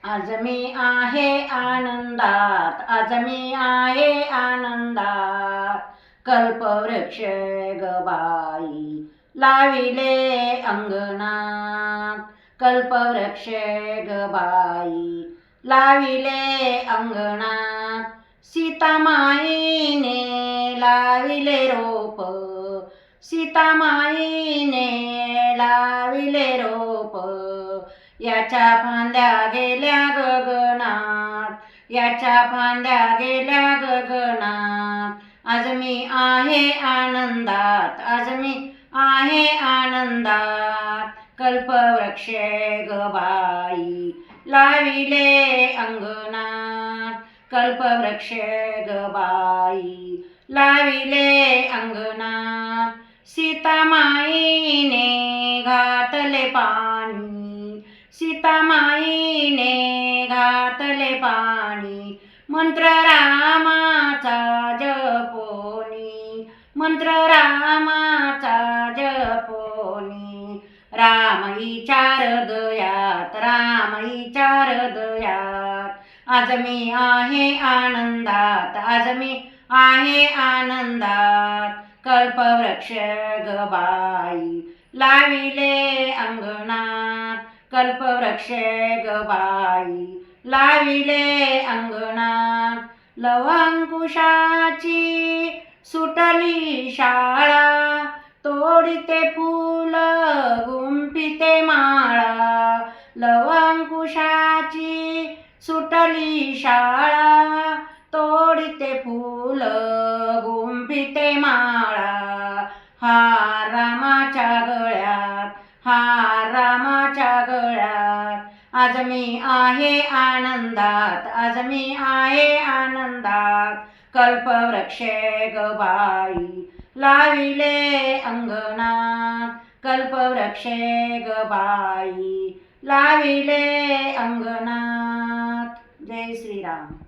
आज मी आहे आनंदात, आज मी आहे आनंदात. कल्पवृक्ष गबाई लाविले अंगणात, कल्पवृक्ष गबाई लाविले अंगणात. सीतामाईने लाविले रोप, सीतामाईने लाविले रोप. याच्या फांद्या गेल्या गगनात, याच्या फांद्या गेल्या गगनात. आज मी आहे आनंदात, आज मी आहे आनंदात. कल्पवृक्ष गबाई लाविले अंगणात, कल्पवृक्ष गबाई लाविले अंगणात. सीतामाईने घातले पाणी, सीतामाईने घातले पाणी. मंत्र रामाचा जपोनी, मंत्र रामाचा जपोनी. राम विचार हृदयात, राम विचार हृदयात. आज मी आहे आनंदात, आज मी आहे आनंदात. कल्पवृक्ष गबाई लाविले अंगणात, कल्पवृक्ष गबाई लाविले अंगणात. लवंकुशाची सुटली शाळा, तोडिते फूल गुंफिते माळा. लवंकुशाची सुटली शाळा, तोडिते फूल गुंफिते माळा. हार रामाच्या गळ्यात, हार रामाच्या गळ्यात. आज मी आहे आनंदात, आज मी आहे आनंदात. कल्पवृक्ष गबाई लाविले अंगणात, कल्पवृक्ष गबाई लाविले अंगणात. जय श्रीराम.